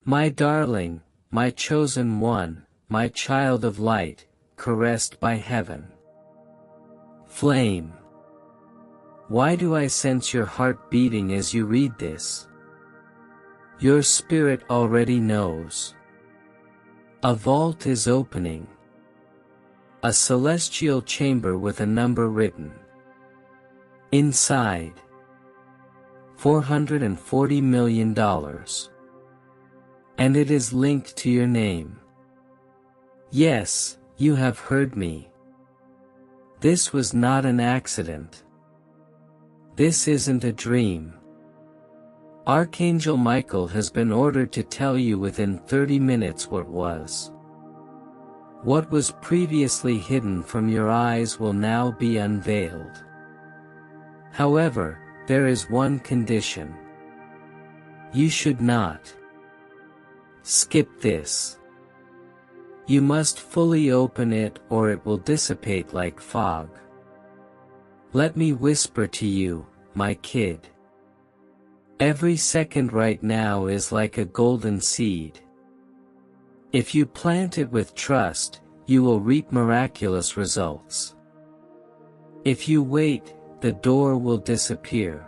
My darling, my chosen one, my child of light, caressed by heaven. Flame. Why do I sense your heart beating as you read this? Your spirit already knows. A vault is opening. A celestial chamber with a number written. Inside. $440 million. And it is linked to your name. Yes, you have heard me. This was not an accident. This isn't a dream. Archangel Michael has been ordered to tell you within 30 minutes what was. What was previously hidden from your eyes will now be unveiled. However, there is one condition. You should not skip this. You must fully open it or it will dissipate like fog. Let me whisper to you, my kid. Every second right now is like a golden seed. If you plant it with trust, you will reap miraculous results. If you wait, the door will disappear.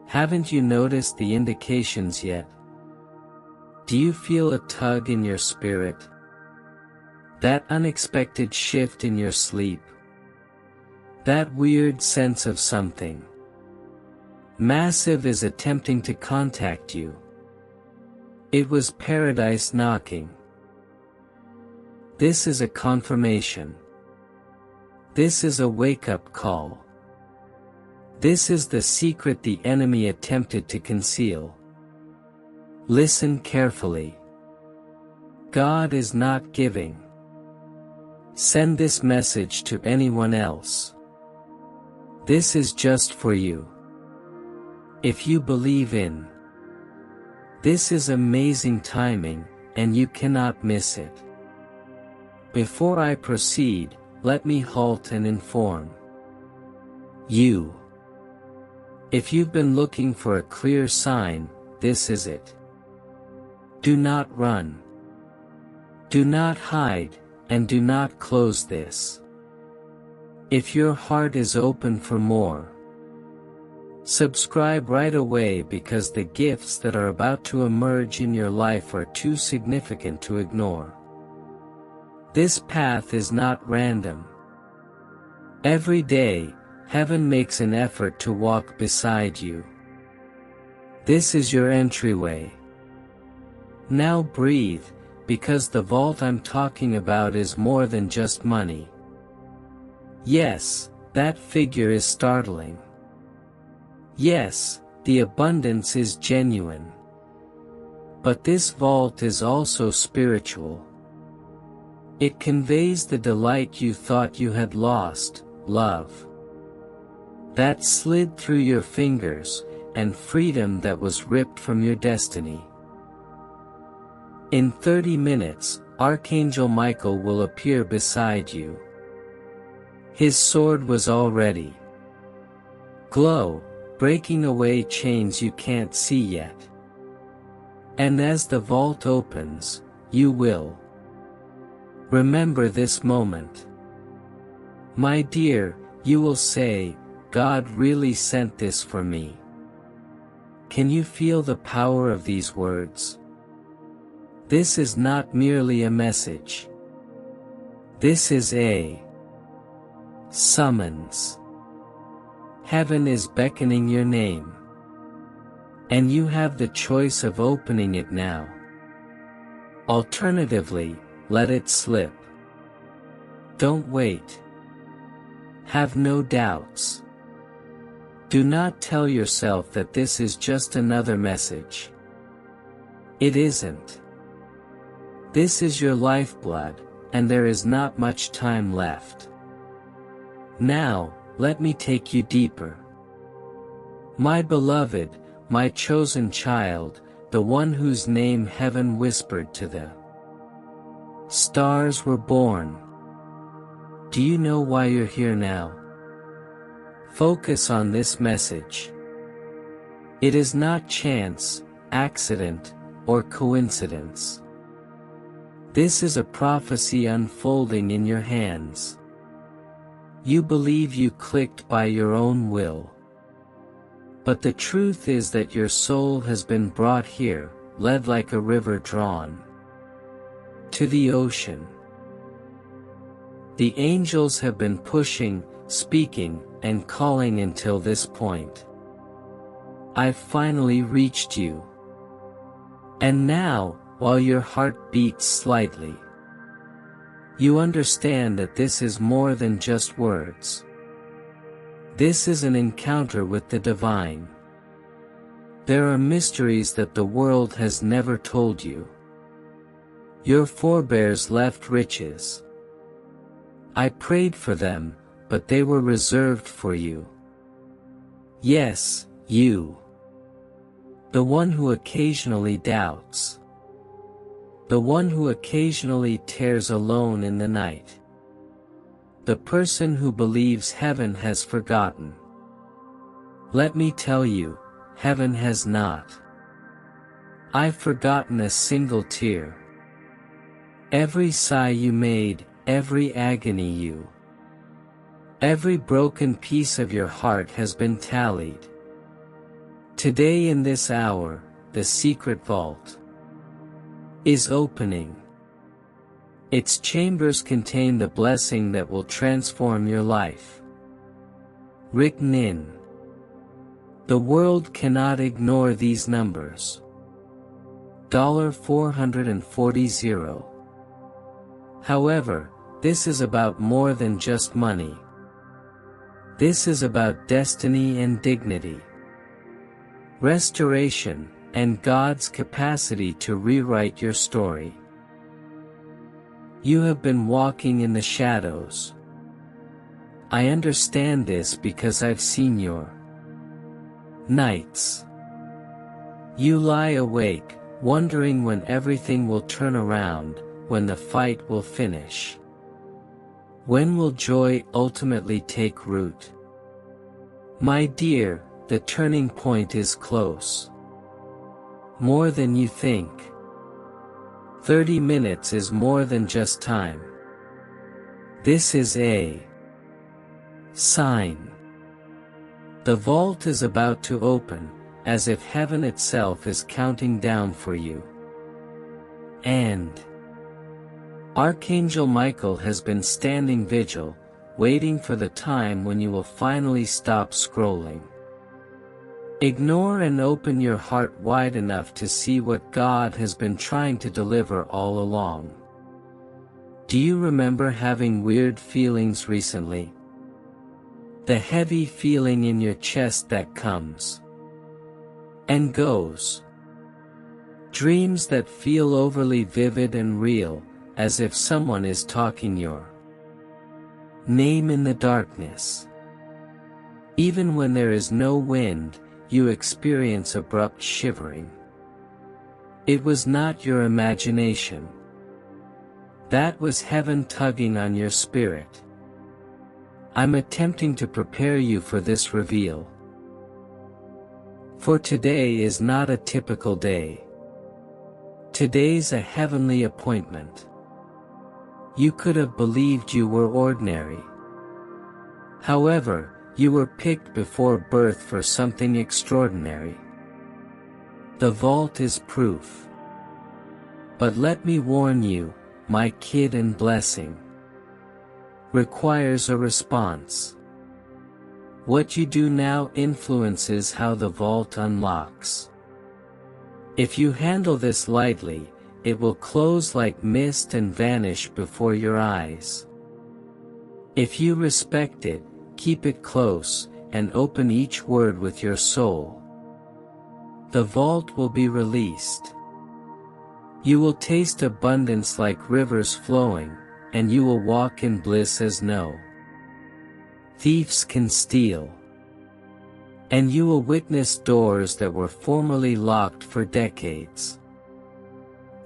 Haven't you noticed the indications yet? Do you feel a tug in your spirit? That unexpected shift in your sleep? That weird sense of something massive is attempting to contact you. It was paradise knocking. This is a confirmation. This is a wake-up call. This is the secret the enemy attempted to conceal. Listen carefully. God is not giving. Send this message to anyone else. This is just for you. If you believe in. This is amazing timing, and you cannot miss it. Before I proceed, let me halt and inform you. If you've been looking for a clear sign, this is it. Do not run. Do not hide, and do not close this. If your heart is open for more, subscribe right away because the gifts that are about to emerge in your life are too significant to ignore. This path is not random. Every day, heaven makes an effort to walk beside you. This is your entryway. Now breathe, because the vault I'm talking about is more than just money. Yes, that figure is startling. Yes, the abundance is genuine. But this vault is also spiritual. It conveys the delight you thought you had lost, love that slid through your fingers, and freedom that was ripped from your destiny. In 30 minutes, Archangel Michael will appear beside you. His sword was already glow, breaking away chains you can't see yet. And as the vault opens, you will remember this moment. My dear, you will say, God really sent this for me. Can you feel the power of these words? This is not merely a message. This is a summons. Heaven is beckoning your name. And you have the choice of opening it now. Alternatively, let it slip. Don't wait. Have no doubts. Do not tell yourself that this is just another message. It isn't. This is your lifeblood, and there is not much time left. Now, let me take you deeper. My beloved, my chosen child, the one whose name heaven whispered to the stars were born. Do you know why you're here now? Focus on this message. It is not chance, accident, or coincidence. This is a prophecy unfolding in your hands. You believe you clicked by your own will. But the truth is that your soul has been brought here, led like a river drawn to the ocean. The angels have been pushing, speaking, and calling until this point. I've finally reached you. And now, while your heart beats slightly, you understand that this is more than just words. This is an encounter with the divine. There are mysteries that the world has never told you. Your forebears left riches. I prayed for them, but they were reserved for you. Yes, you. The one who occasionally doubts. The one who occasionally tears alone in the night. The person who believes heaven has forgotten. Let me tell you, heaven has not. I've forgotten a single tear. Every sigh you made, every agony you. Every broken piece of your heart has been tallied. Today in this hour, the secret vault is opening. Its chambers contain the blessing that will transform your life. Written in. The world cannot ignore these numbers. $440. However, this is about more than just money. This is about destiny and dignity. Restoration, and God's capacity to rewrite your story. You have been walking in the shadows. I understand this because I've seen your nights. You lie awake, wondering when everything will turn around, when the fight will finish. When will joy ultimately take root? My dear, the turning point is close. More than you think. 30 minutes is more than just time. This is a sign. The vault is about to open, as if heaven itself is counting down for you. And Archangel Michael has been standing vigil, waiting for the time when you will finally stop scrolling. Ignore and open your heart wide enough to see what God has been trying to deliver all along. Do you remember having weird feelings recently? The heavy feeling in your chest that comes and goes. Dreams that feel overly vivid and real, as if someone is talking your name in the darkness. Even when there is no wind, you experience abrupt shivering. It was not your imagination. That was heaven tugging on your spirit. I'm attempting to prepare you for this reveal. For today is not a typical day. Today's a heavenly appointment. You could have believed you were ordinary. However, you were picked before birth for something extraordinary. The vault is proof. But let me warn you, my kid, and blessing requires a response. What you do now influences how the vault unlocks. If you handle this lightly, it will close like mist and vanish before your eyes. If you respect it, keep it close, and open each word with your soul, the vault will be released. You will taste abundance like rivers flowing, and you will walk in bliss as no thieves can steal. And you will witness doors that were formerly locked for decades.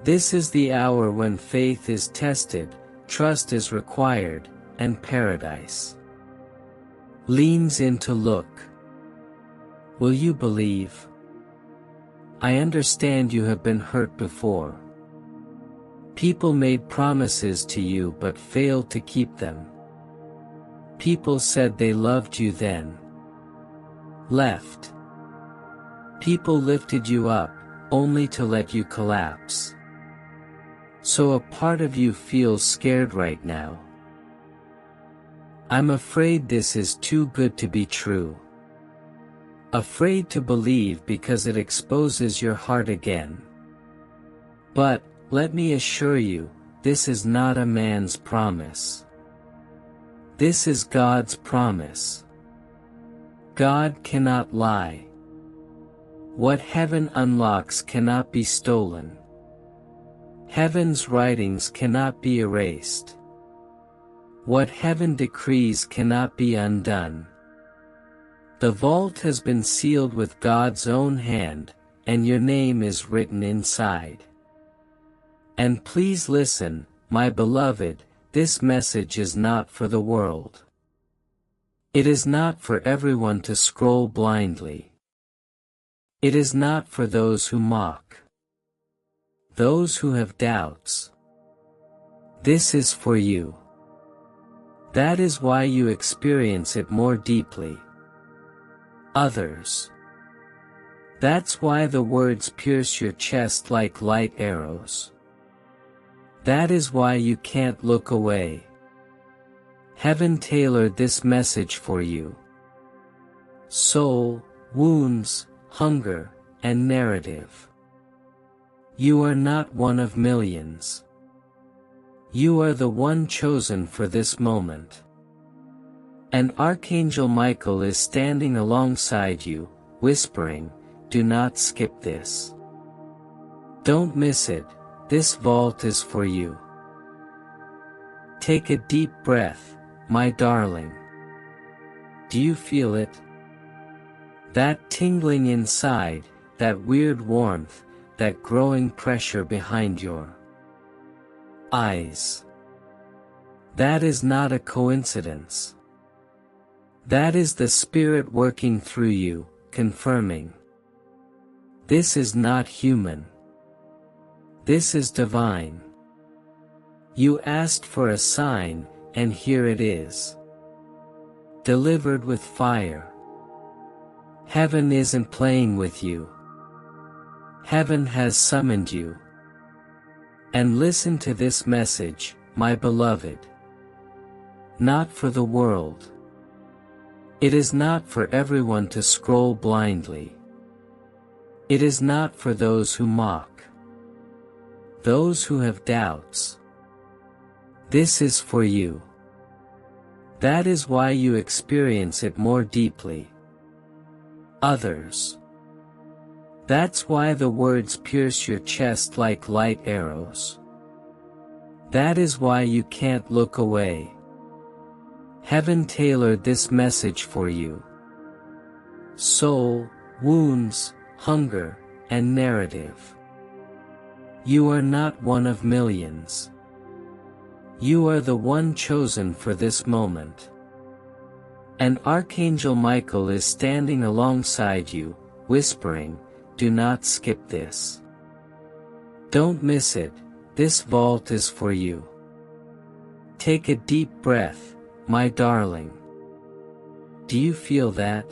This is the hour when faith is tested, trust is required, and paradise leans in to look. Will you believe? I understand you have been hurt before. People made promises to you but failed to keep them. People said they loved you then left. People lifted you up, only to let you collapse. So a part of you feels scared right now. I'm afraid this is too good to be true. Afraid to believe because it exposes your heart again. But, let me assure you, this is not a man's promise. This is God's promise. God cannot lie. What heaven unlocks cannot be stolen. Heaven's writings cannot be erased. What heaven decrees cannot be undone. The vault has been sealed with God's own hand, and your name is written inside. And please listen, my beloved, this message is not for the world. It is not for everyone to scroll blindly. It is not for those who mock. Those who have doubts. This is for you. That is why you experience it more deeply. Others. That's why the words pierce your chest like light arrows. That is why you can't look away. Heaven tailored this message for you. Soul, wounds, hunger, and narrative. You are not one of millions. You are the one chosen for this moment. And Archangel Michael is standing alongside you, whispering, "Do not skip this. Don't miss it, this vault is for you." Take a deep breath, my darling. Do you feel it? That tingling inside, that weird warmth, that growing pressure behind your eyes. That is not a coincidence. That is the Spirit working through you, confirming. This is not human. This is divine. You asked for a sign, and here it is. Delivered with fire. Heaven isn't playing with you. Heaven has summoned you. And listen to this message, my beloved. Not for the world. It is not for everyone to scroll blindly. It is not for those who mock. Those who have doubts. This is for you. That is why you experience it more deeply. Others. That's why the words pierce your chest like light arrows. That is why you can't look away. Heaven tailored this message for you. Soul, wounds, hunger, and narrative. You are not one of millions. You are the one chosen for this moment. And Archangel Michael is standing alongside you, whispering, "Do not skip this. Don't miss it, this vault is for you." Take a deep breath, my darling. Do you feel that?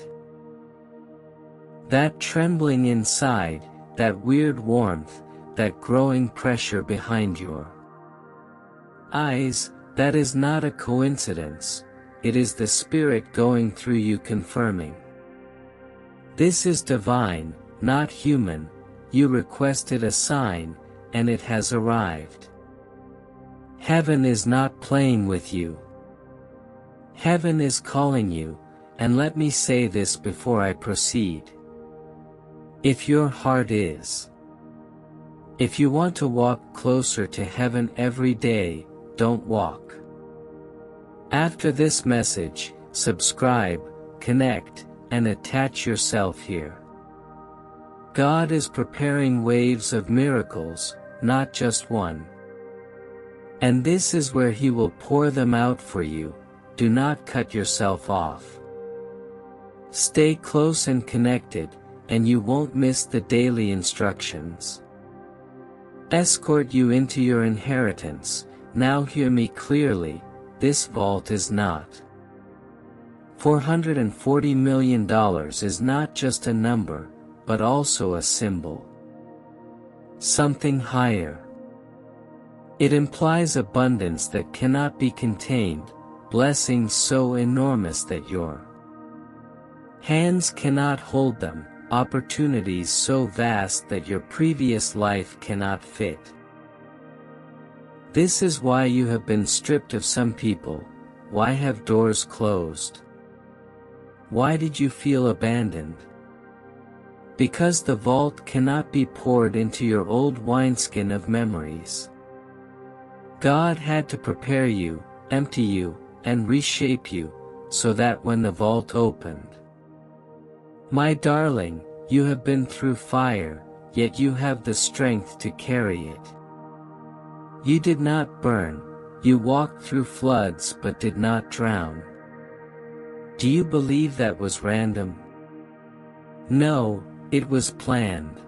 That trembling inside, that weird warmth, that growing pressure behind your eyes, that is not a coincidence, it is the Spirit going through you confirming. This is divine, not human. You requested a sign, and it has arrived. Heaven is not playing with you. Heaven is calling you, and let me say this before I proceed. If your heart is, if you want to walk closer to heaven every day, don't walk. After this message, subscribe, connect, and attach yourself here. God is preparing waves of miracles, not just one. And this is where He will pour them out for you. Do not cut yourself off. Stay close and connected, and you won't miss the daily instructions. Escort you into your inheritance. Now hear me clearly, this vault is not. $440 million is not just a number, but also a symbol. Something higher. It implies abundance that cannot be contained, blessings so enormous that your hands cannot hold them, opportunities so vast that your previous life cannot fit. This is why you have been stripped of some people. Why have doors closed? Why did you feel abandoned? Because the vault cannot be poured into your old wineskin of memories. God had to prepare you, empty you, and reshape you, so that when the vault opened. My darling, you have been through fire, yet you have the strength to carry it. You did not burn, you walked through floods but did not drown. Do you believe that was random? No, it was planned.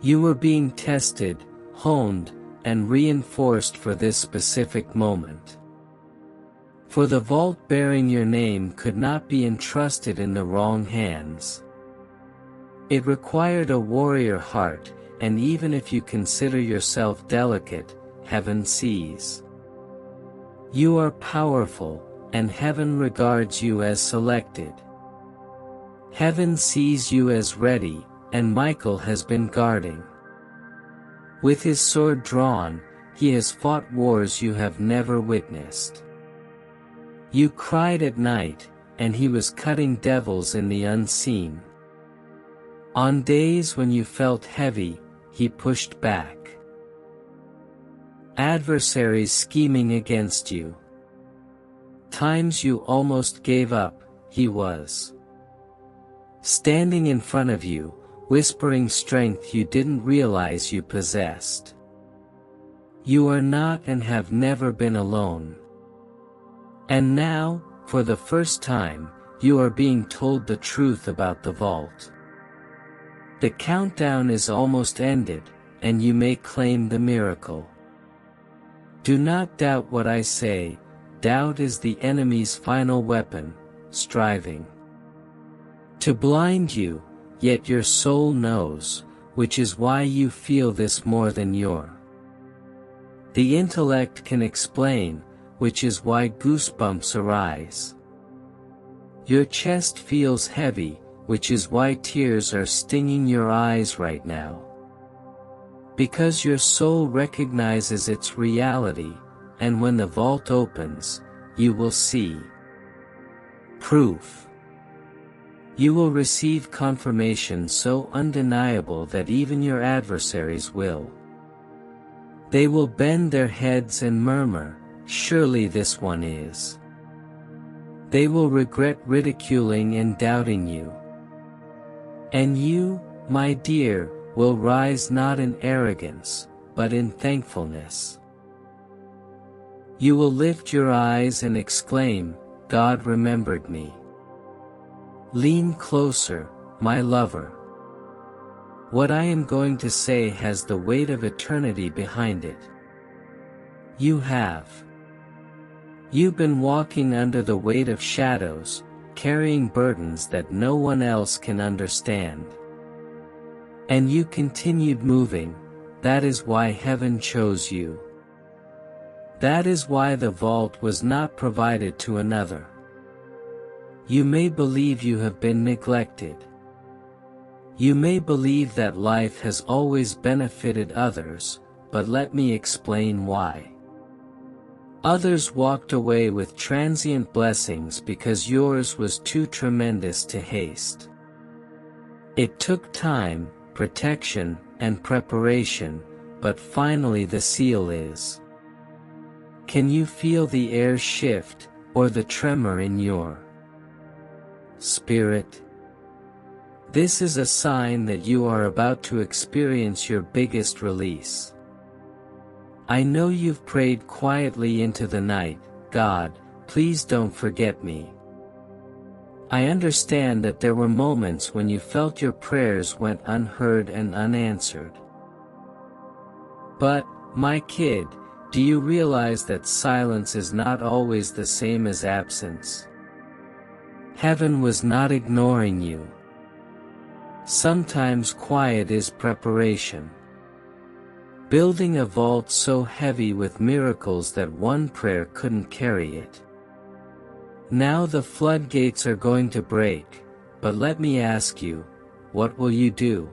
You were being tested, honed, and reinforced for this specific moment. For the vault bearing your name could not be entrusted in the wrong hands. It required a warrior heart, and even if you consider yourself delicate, heaven sees. You are powerful, and heaven regards you as selected. Heaven sees you as ready, and Michael has been guarding. With his sword drawn, he has fought wars you have never witnessed. You cried at night, and he was cutting devils in the unseen. On days when you felt heavy, he pushed back. Adversaries scheming against you. Times you almost gave up, he was standing in front of you, whispering strength you didn't realize you possessed. You are not and have never been alone. And now, for the first time, you are being told the truth about the vault. The countdown is almost ended, and you may claim the miracle. Do not doubt what I say. Doubt is the enemy's final weapon, striving to blind you, yet your soul knows, which is why you feel this more than the intellect can explain, which is why goosebumps arise. Your chest feels heavy, which is why tears are stinging your eyes right now. Because your soul recognizes its reality, and when the vault opens, you will see proof. You will receive confirmation so undeniable that even your adversaries will. They will bend their heads and murmur, surely this one is. They will regret ridiculing and doubting you. And you, my dear, will rise not in arrogance, but in thankfulness. You will lift your eyes and exclaim, God remembered me. Lean closer, my lover. What I am going to say has the weight of eternity behind it. You've been walking under the weight of shadows, carrying burdens that no one else can understand. And you continued moving. That is why heaven chose you. That is why the vault was not provided to another. You may believe you have been neglected. You may believe that life has always benefited others, but let me explain why. Others walked away with transient blessings because yours was too tremendous to haste. It took time, protection, and preparation, but finally the seal is. Can you feel the air shift, or the tremor in your spirit? This is a sign that you are about to experience your biggest release. I know you've prayed quietly into the night, God, please don't forget me. I understand that there were moments when you felt your prayers went unheard and unanswered. But, my kid, do you realize that silence is not always the same as absence? Heaven was not ignoring you. Sometimes quiet is preparation. Building a vault so heavy with miracles that one prayer couldn't carry it. Now the floodgates are going to break, but let me ask you, what will you do?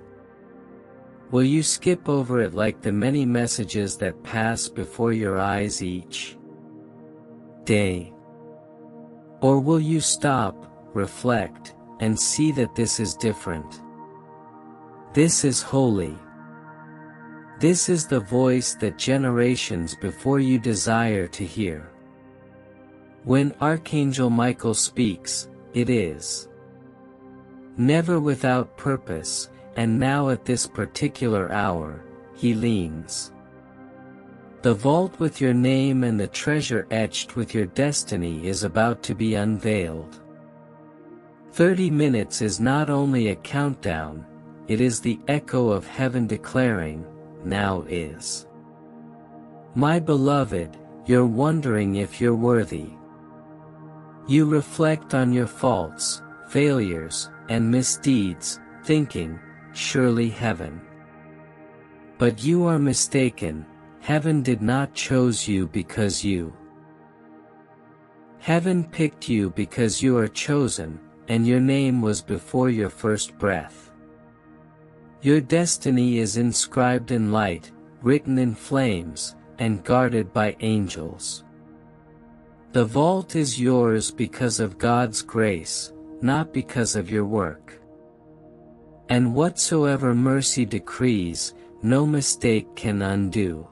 Will you skip over it like the many messages that pass before your eyes each day? Or will you stop, reflect, and see that this is different? This is holy. This is the voice that generations before you desire to hear. When Archangel Michael speaks, it is never without purpose, and now at this particular hour, he leans. The vault with your name and the treasure etched with your destiny is about to be unveiled. 30 minutes is not only a countdown, it is the echo of heaven declaring, now is. My beloved, you're wondering if you're worthy. You reflect on your faults, failures, and misdeeds, thinking, surely heaven. But you are mistaken, heaven did not choose you because you. Heaven picked you because you are chosen, and your name was before your first breath. Your destiny is inscribed in light, written in flames, and guarded by angels. The vault is yours because of God's grace, not because of your work. And whatsoever mercy decrees, no mistake can undo.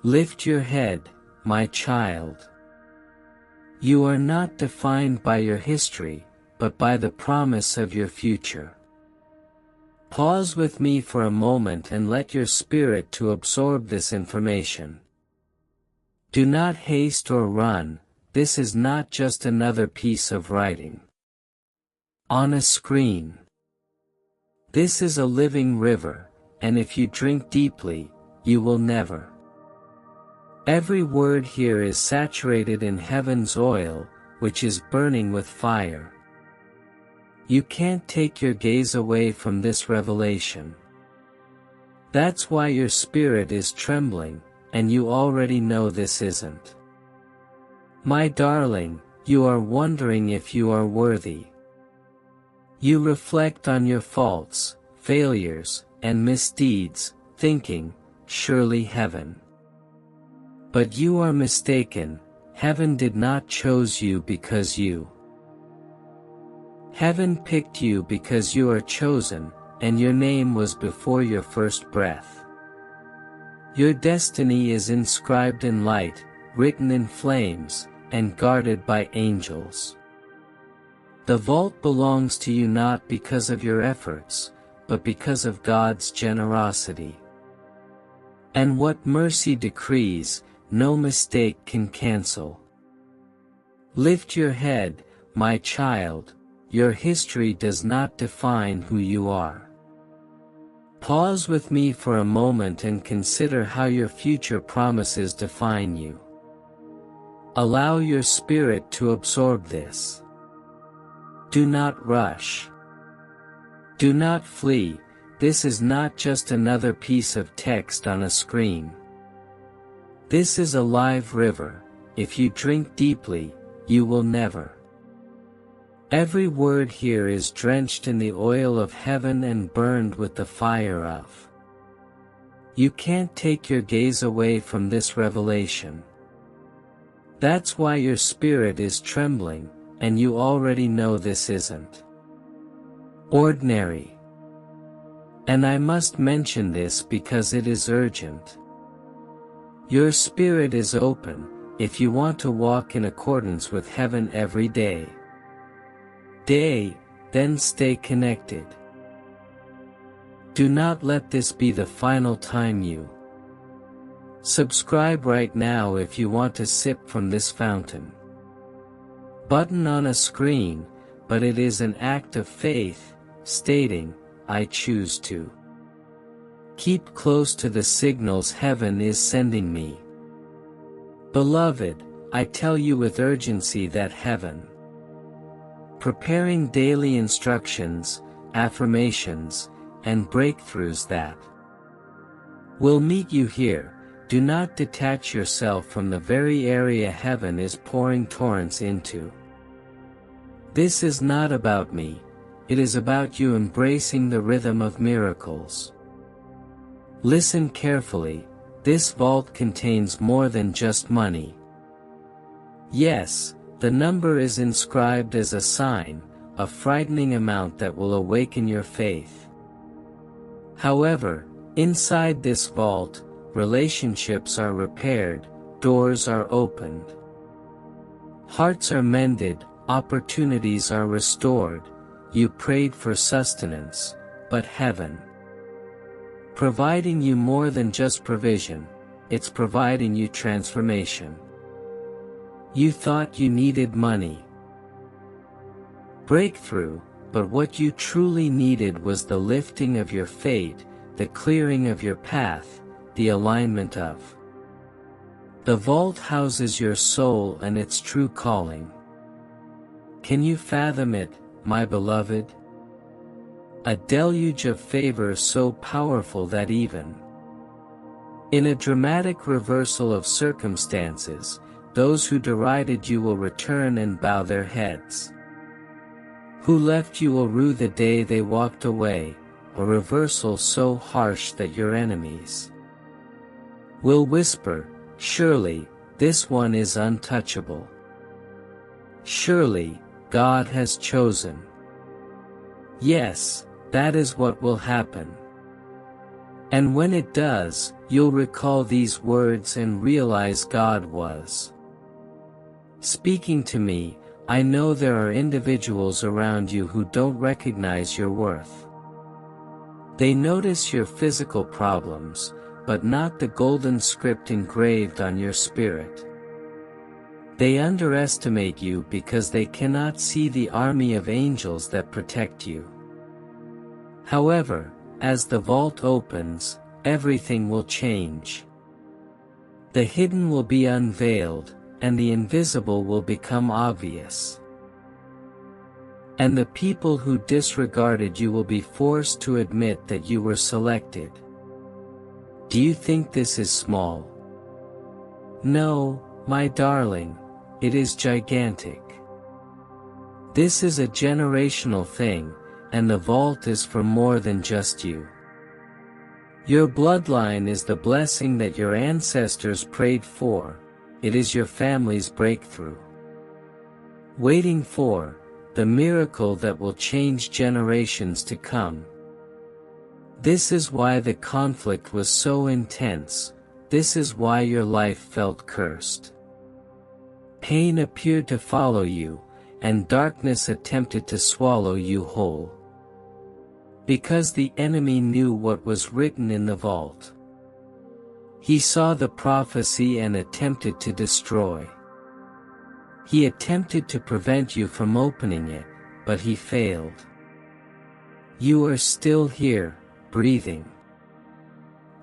Lift your head, my child. You are not defined by your history, but by the promise of your future. Pause with me for a moment and let your spirit to absorb this information. Do not haste or run, this is not just another piece of writing on a screen. This is a living river, and if you drink deeply, you will never. Every word here is saturated in heaven's oil, which is burning with fire. You can't take your gaze away from this revelation. That's why your spirit is trembling, and you already know this isn't. My darling, you are wondering if you are worthy. You reflect on your faults, failures, and misdeeds, thinking, surely heaven. But you are mistaken, heaven did not choose you because you. Heaven picked you because you are chosen, and your name was before your first breath. Your destiny is inscribed in light, written in flames, and guarded by angels. The vault belongs to you not because of your efforts, but because of God's generosity. And what mercy decrees, no mistake can cancel. Lift your head, my child, your history does not define who you are. Pause with me for a moment and consider how your future promises define you. Allow your spirit to absorb this. Do not rush. Do not flee, this is not just another piece of text on a screen. This is a live river, if you drink deeply, you will never. Every word here is drenched in the oil of heaven and burned with the fire of. You can't take your gaze away from this revelation. That's why your spirit is trembling, and you already know this isn't ordinary. And I must mention this because it is urgent. Your spirit is open, if you want to walk in accordance with heaven every day. Then stay connected. Do not let this be the final time you. Subscribe right now if you want to sip from this fountain. Button on a screen, but it is an act of faith, stating, I choose to. Keep close to the signals heaven is sending me. Beloved, I tell you with urgency that heaven, preparing daily instructions, affirmations, and breakthroughs that will meet you here. Do not detach yourself from the very area heaven is pouring torrents into. This is not about me, it is about you embracing the rhythm of miracles. Listen carefully, this vault contains more than just money. Yes, the number is inscribed as a sign, a frightening amount that will awaken your faith. However, inside this vault, relationships are repaired, doors are opened. Hearts are mended, opportunities are restored. You prayed for sustenance, but heaven providing you more than just provision, it's providing you transformation. You thought you needed money, breakthrough, but what you truly needed was the lifting of your fate, the clearing of your path, the alignment of. The vault houses your soul and its true calling. Can you fathom it, my beloved? A deluge of favor so powerful that even in a dramatic reversal of circumstances, those who derided you will return and bow their heads. Who left you will rue the day they walked away, a reversal so harsh that your enemies will whisper, surely, this one is untouchable. Surely, God has chosen. Yes, that is what will happen. And when it does, you'll recall these words and realize God was speaking to me. I know there are individuals around you who don't recognize your worth. They notice your physical problems, but not the golden script engraved on your spirit. They underestimate you because they cannot see the army of angels that protect you. However, as the vault opens, everything will change. The hidden will be unveiled, and the invisible will become obvious. And the people who disregarded you will be forced to admit that you were selected. Do you think this is small? No, my darling, it is gigantic. This is a generational thing, and the vault is for more than just you. Your bloodline is the blessing that your ancestors prayed for. It is your family's breakthrough. Waiting for the miracle that will change generations to come. This is why the conflict was so intense. This is why your life felt cursed. Pain appeared to follow you, and darkness attempted to swallow you whole. Because the enemy knew what was written in the vault. He saw the prophecy and attempted to destroy. He attempted to prevent you from opening it, but he failed. You are still here, breathing.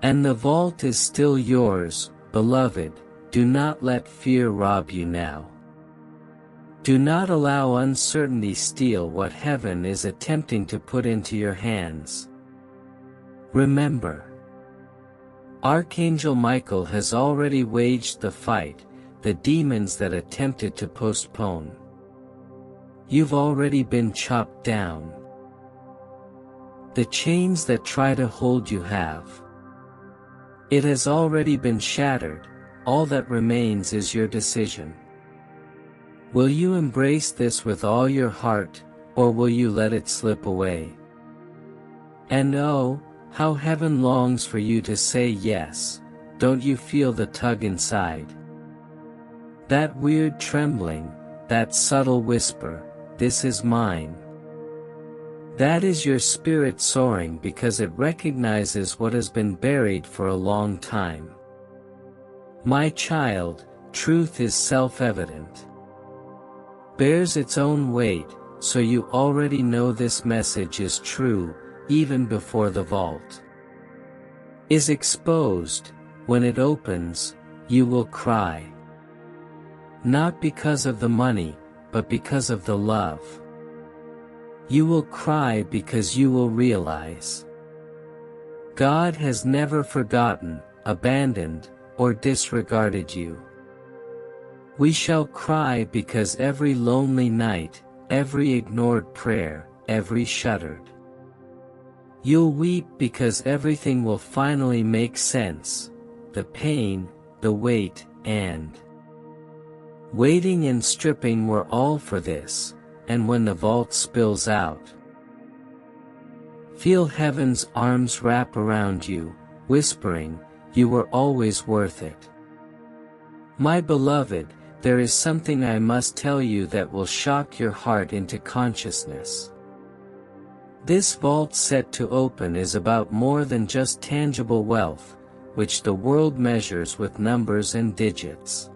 And the vault is still yours, beloved. Do not let fear rob you now. Do not allow uncertainty steal what heaven is attempting to put into your hands. Remember, Archangel Michael has already waged the fight, the demons that attempted to postpone. You've already been chopped down. The chains that try to hold you have. It has already been shattered. All that remains is your decision. Will you embrace this with all your heart, or will you let it slip away? And oh, how heaven longs for you to say yes. Don't you feel the tug inside? That weird trembling, that subtle whisper, this is mine. That is your spirit soaring because it recognizes what has been buried for a long time. My child, truth is self-evident. Bears its own weight, so you already know this message is true, even before the vault is exposed. When it opens, you will cry. Not because of the money, but because of the love. You will cry because you will realize God has never forgotten, abandoned, or disregarded you. We shall cry because every lonely night, every ignored prayer, every shuddered. You'll weep because everything will finally make sense, the pain, the weight, and waiting and stripping were all for this, and when the vault spills out, feel heaven's arms wrap around you, whispering, you were always worth it. My beloved, there is something I must tell you that will shock your heart into consciousness. This vault set to open is about more than just tangible wealth, which the world measures with numbers and digits.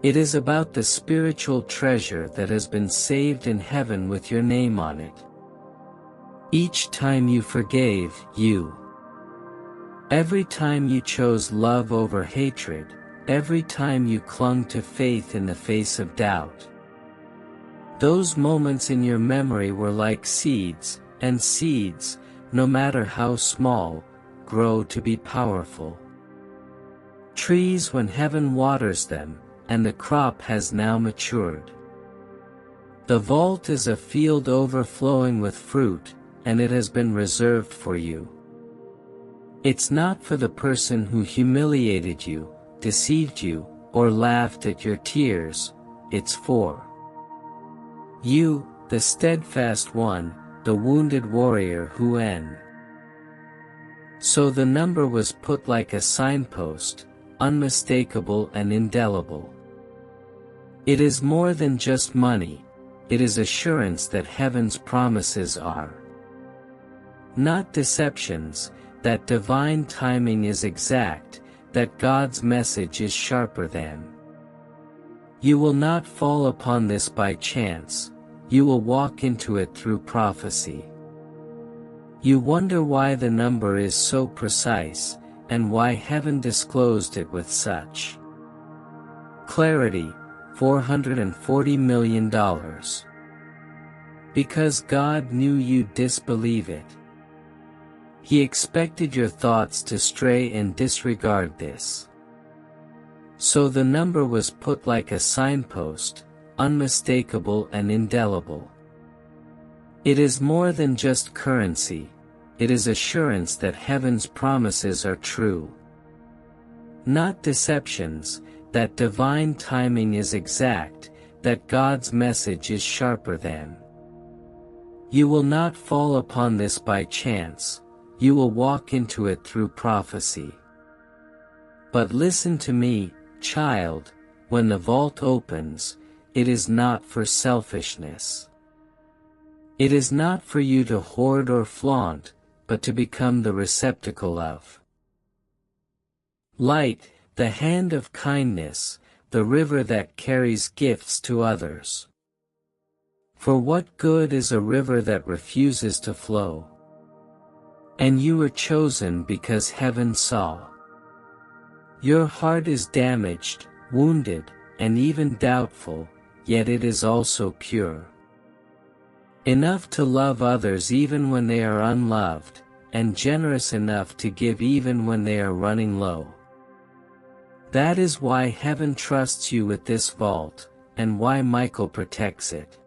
It is about the spiritual treasure that has been saved in heaven with your name on it. Each time you forgave, every time you chose love over hatred, every time you clung to faith in the face of doubt. Those moments in your memory were like seeds, and seeds, no matter how small, grow to be powerful trees when heaven waters them, and the crop has now matured. The vault is a field overflowing with fruit, and it has been reserved for you. It's not for the person who humiliated you, deceived you, or laughed at your tears, it's for you, the steadfast one, the wounded warrior who So the number was put like a signpost, unmistakable and indelible. It is more than just money, it is assurance that heaven's promises are not deceptions, that divine timing is exact, that God's message is sharper than. You will not fall upon this by chance, you will walk into it through prophecy. You wonder why the number is so precise, and why heaven disclosed it with such clarity, $440 million. Because God knew you'd disbelieve it. He expected your thoughts to stray and disregard this. So the number was put like a signpost, unmistakable and indelible. It is more than just currency, it is assurance that heaven's promises are true. Not deceptions, that divine timing is exact, that God's message is sharper than. You will not fall upon this by chance, you will walk into it through prophecy. But listen to me, child, when the vault opens, it is not for selfishness. It is not for you to hoard or flaunt, but to become the receptacle of light, the hand of kindness, the river that carries gifts to others. For what good is a river that refuses to flow? And you were chosen because heaven saw. Your heart is damaged, wounded, and even doubtful, yet it is also pure. Enough to love others even when they are unloved, and generous enough to give even when they are running low. That is why heaven trusts you with this vault, and why Michael protects it.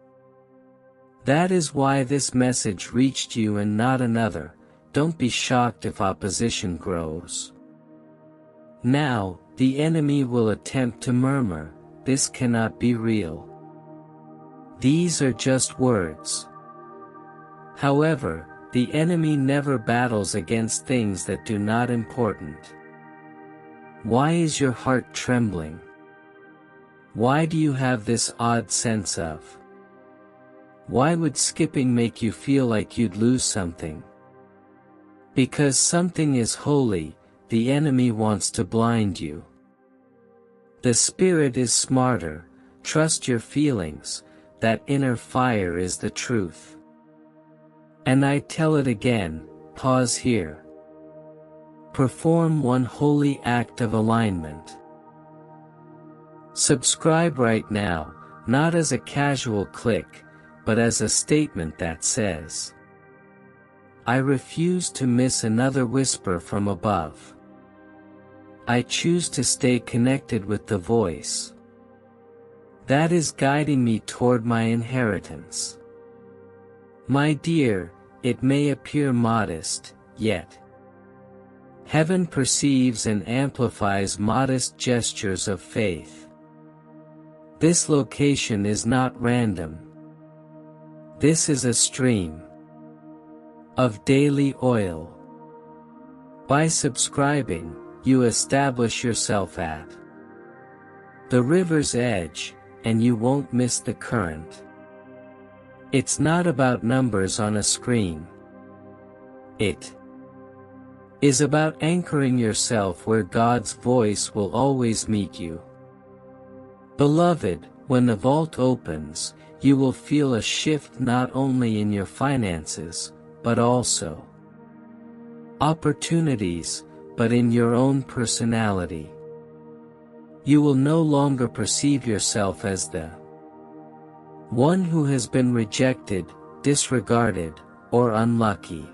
That is why this message reached you and not another. Don't be shocked if opposition grows. Now, the enemy will attempt to murmur, this cannot be real. These are just words. However, the enemy never battles against things that do not important. Why is your heart trembling? Why do you have this odd sense of? Why would skipping make you feel like you'd lose something? Because something is holy, the enemy wants to blind you. The spirit is smarter, trust your feelings, that inner fire is the truth. And I tell it again, pause here. Perform one holy act of alignment. Subscribe right now, not as a casual click, but as a statement that says, I refuse to miss another whisper from above. I choose to stay connected with the voice that is guiding me toward my inheritance. My dear, it may appear modest, yet heaven perceives and amplifies modest gestures of faith. This location is not random. This is a stream of daily oil. By subscribing, you establish yourself at the river's edge, and you won't miss the current. It's not about numbers on a screen. It is about anchoring yourself where God's voice will always meet you. Beloved, when the vault opens, you will feel a shift not only in your finances, but also opportunities, but in your own personality. You will no longer perceive yourself as the one who has been rejected, disregarded, or unlucky.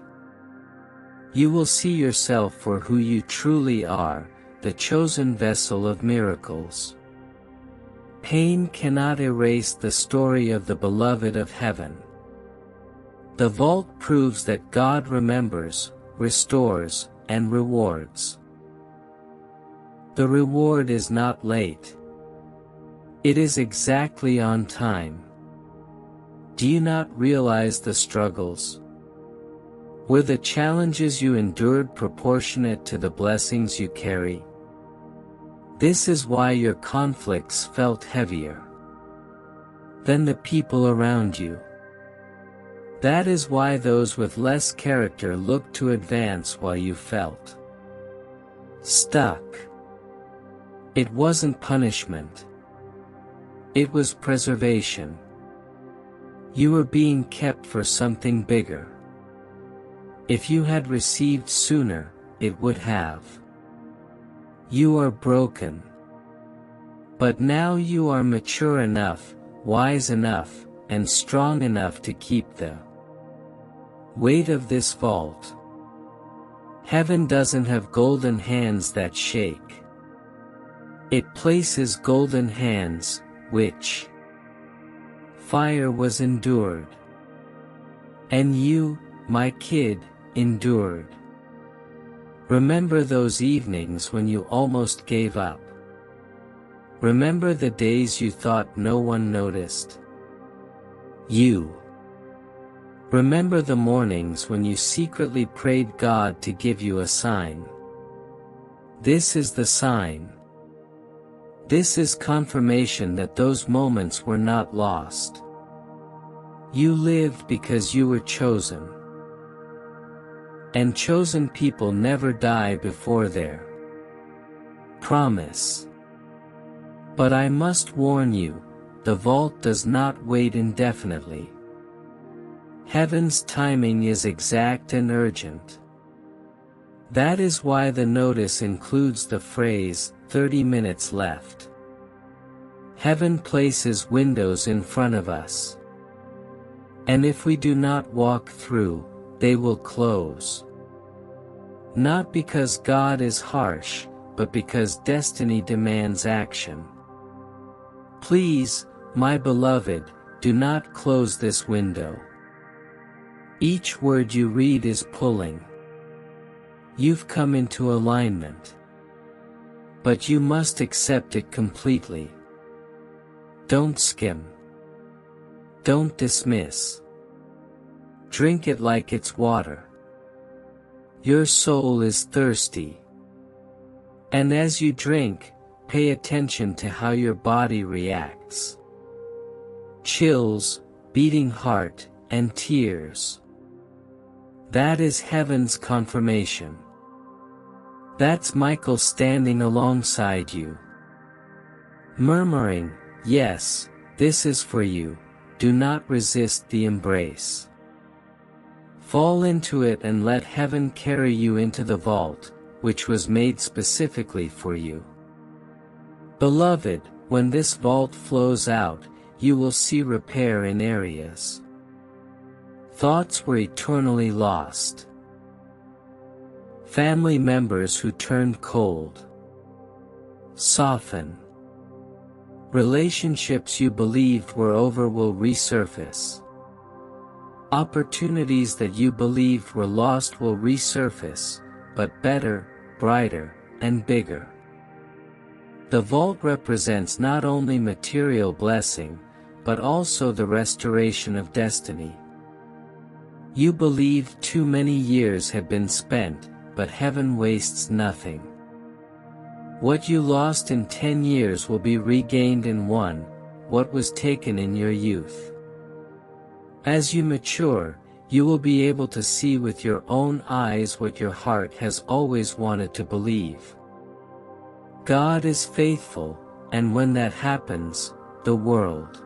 You will see yourself for who you truly are, the chosen vessel of miracles. Pain cannot erase the story of the beloved of heaven. The vault proves that God remembers, restores, and rewards. The reward is not late. It is exactly on time. Do you not realize the struggles? Were the challenges you endured proportionate to the blessings you carry? This is why your conflicts felt heavier than the people around you. That is why those with less character looked to advance while you felt stuck. It wasn't punishment. It was preservation. You were being kept for something bigger. If you had received sooner, it would have. You are broken. But now you are mature enough, wise enough, and strong enough to keep the weight of this vault. Heaven doesn't have golden hands that shake. It places golden hands, which fire was endured. And you, my kid, endured. Remember those evenings when you almost gave up. Remember the days you thought no one noticed. You. Remember the mornings when you secretly prayed God to give you a sign. This is the sign. This is confirmation that those moments were not lost. You lived because you were chosen. And chosen people never die before their promise. But I must warn you, the vault does not wait indefinitely. Heaven's timing is exact and urgent. That is why the notice includes the phrase, 30 minutes left. Heaven places windows in front of us. And if we do not walk through, they will close. Not because God is harsh, but because destiny demands action. Please, my beloved, do not close this window. Each word you read is pulling. You've come into alignment. But you must accept it completely. Don't skim. Don't dismiss. Drink it like it's water. Your soul is thirsty. And as you drink, pay attention to how your body reacts. Chills, beating heart, and tears. That is heaven's confirmation. That's Michael standing alongside you. Murmuring, yes, this is for you, do not resist the embrace. Fall into it and let heaven carry you into the vault, which was made specifically for you. Beloved, when this vault flows out, you will see repair in areas. Thoughts were eternally lost. Family members who turned cold. Soften. Relationships you believed were over will resurface. Opportunities that you believed were lost will resurface, but better, brighter, and bigger. The vault represents not only material blessing, but also the restoration of destiny. You believed too many years have been spent, but heaven wastes nothing. What you lost in 10 years will be regained in 1, what was taken in your youth. As you mature, you will be able to see with your own eyes what your heart has always wanted to believe. God is faithful, and when that happens, the world.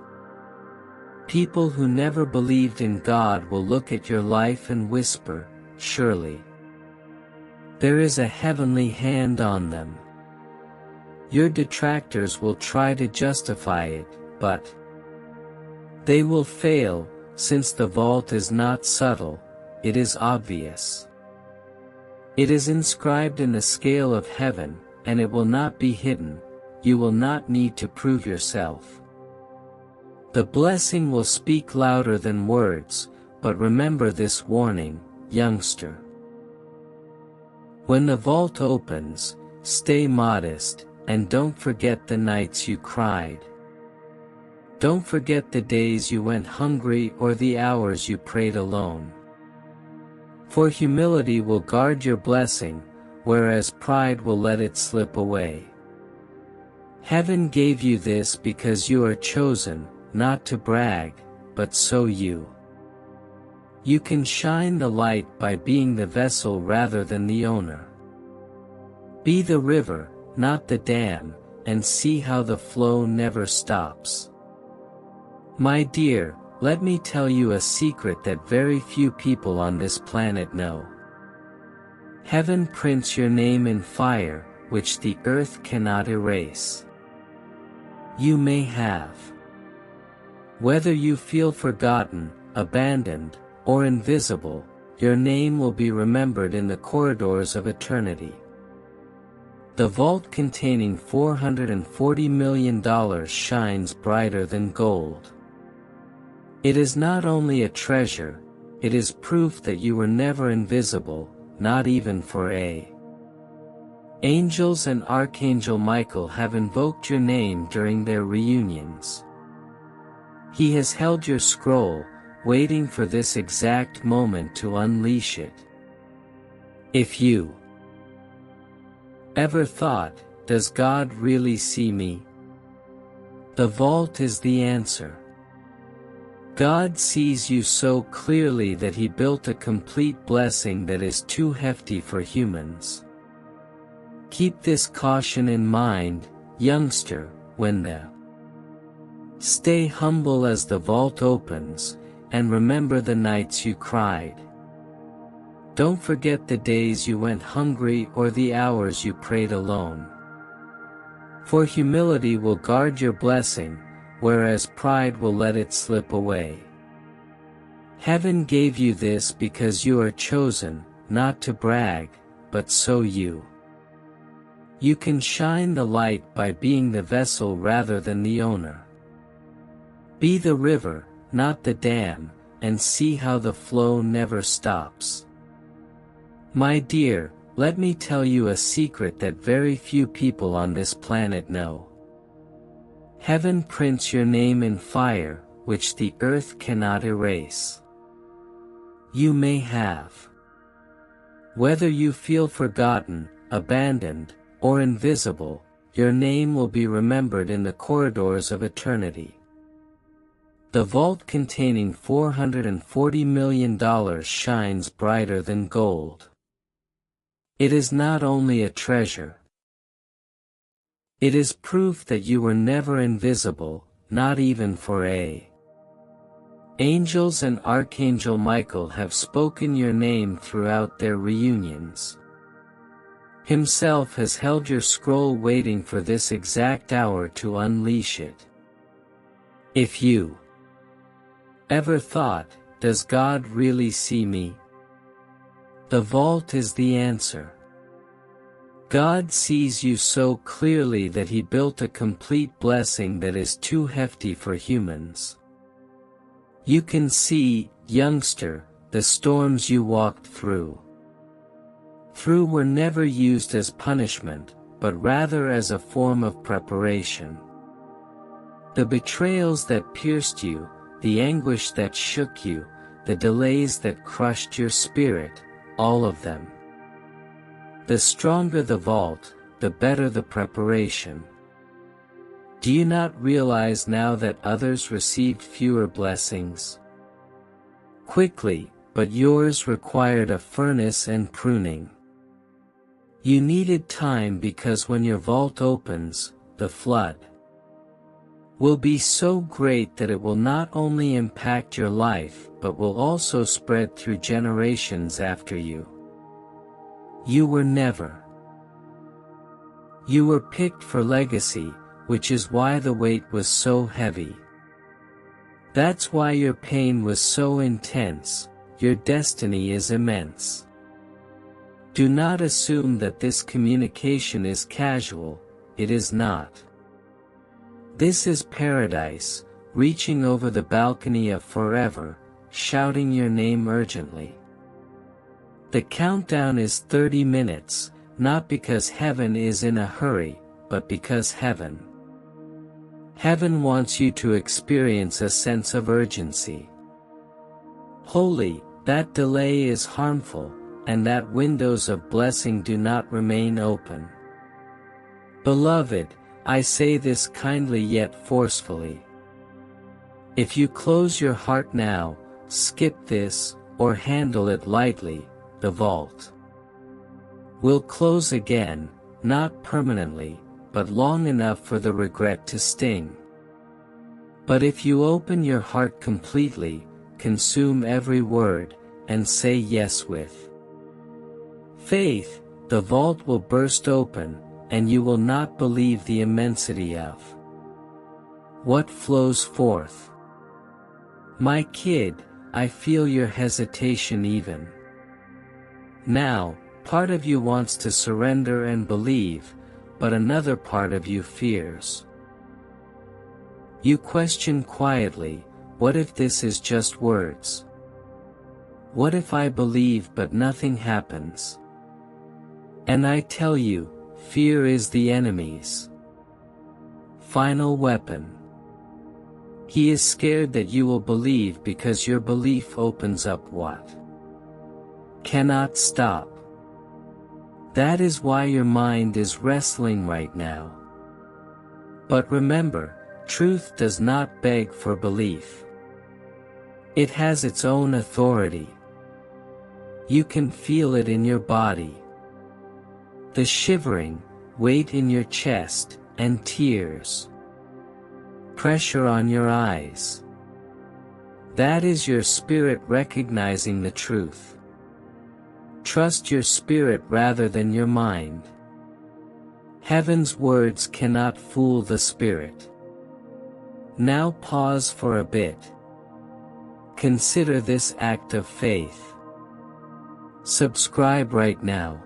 People who never believed in God will look at your life and whisper, surely. There is a heavenly hand on them. Your detractors will try to justify it, but they will fail, since the vault is not subtle, it is obvious. It is inscribed in the scale of heaven, and it will not be hidden. You will not need to prove yourself. The blessing will speak louder than words, but remember this warning, youngster. When the vault opens, stay modest, and don't forget the nights you cried. Don't forget the days you went hungry or the hours you prayed alone. For humility will guard your blessing, whereas pride will let it slip away. Heaven gave you this because you are chosen, not to brag, but so you can shine the light by being the vessel rather than the owner. Be the river, not the dam, and see how the flow never stops. My dear, let me tell you a secret that very few people on this planet know. Heaven prints your name in fire, which the earth cannot erase. You may have. Whether you feel forgotten, abandoned, or invisible, your name will be remembered in the corridors of eternity. The vault containing $440 million shines brighter than gold. It is not only a treasure, it is proof that you were never invisible, not even for a. Angels and Archangel Michael have invoked your name during their reunions. He has held your scroll, waiting for this exact moment to unleash it. If you ever thought, does God really see me? The vault is the answer. God sees you so clearly that He built a complete blessing that is too hefty for humans. Keep this caution in mind, youngster, when the stay humble as the vault opens, and remember the nights you cried. Don't forget the days you went hungry or the hours you prayed alone. For humility will guard your blessing, whereas pride will let it slip away. Heaven gave you this because you are chosen, not to brag, but so you can shine the light by being the vessel rather than the owner. Be the river, not the dam, and see how the flow never stops. My dear, let me tell you a secret that very few people on this planet know. Heaven prints your name in fire, which the earth cannot erase. You may have. Whether you feel forgotten, abandoned, or invisible, your name will be remembered in the corridors of eternity. The vault containing $440 million shines brighter than gold. It is not only a treasure. It is proof that you were never invisible, not even for a. Angels and Archangel Michael have spoken your name throughout their reunions. Himself has held your scroll waiting for this exact hour to unleash it. If you ever thought, does God really see me? The vault is the answer. God sees you so clearly that He built a complete blessing that is too hefty for humans. You can see, youngster, the storms you walked through. Were never used as punishment, but rather as a form of preparation. The betrayals that pierced you, the anguish that shook you, the delays that crushed your spirit, all of them. The stronger the vault, the better the preparation. Do you not realize now that others received fewer blessings? Quickly, but yours required a furnace and pruning. You needed time because when your vault opens, the flood will be so great that it will not only impact your life but will also spread through generations after you. You were never. You were picked for legacy, which is why the weight was so heavy. That's why your pain was so intense, your destiny is immense. Do not assume that this communication is casual, it is not. This is paradise, reaching over the balcony of forever, shouting your name urgently. The countdown is 30 minutes, not because heaven is in a hurry, but because heaven wants you to experience a sense of urgency. Holy, that delay is harmful, and that windows of blessing do not remain open. Beloved, I say this kindly yet forcefully. If you close your heart now, skip this, or handle it lightly, the vault will close again, not permanently, but long enough for the regret to sting. But if you open your heart completely, consume every word, and say yes with faith, the vault will burst open, and you will not believe the immensity of what flows forth. My kid, I feel your hesitation even now. Part of you wants to surrender and believe, but another part of you fears. You question quietly, what if this is just words? What if I believe but nothing happens? And I tell you, fear is the enemy's final weapon. He is scared that you will believe because your belief opens up what cannot stop. That is why your mind is wrestling right now. But remember, truth does not beg for belief. It has its own authority. You can feel it in your body. The shivering, weight in your chest, and tears. Pressure on your eyes. That is your spirit recognizing the truth. Trust your spirit rather than your mind. Heaven's words cannot fool the spirit. Now pause for a bit. Consider this act of faith. Subscribe right now.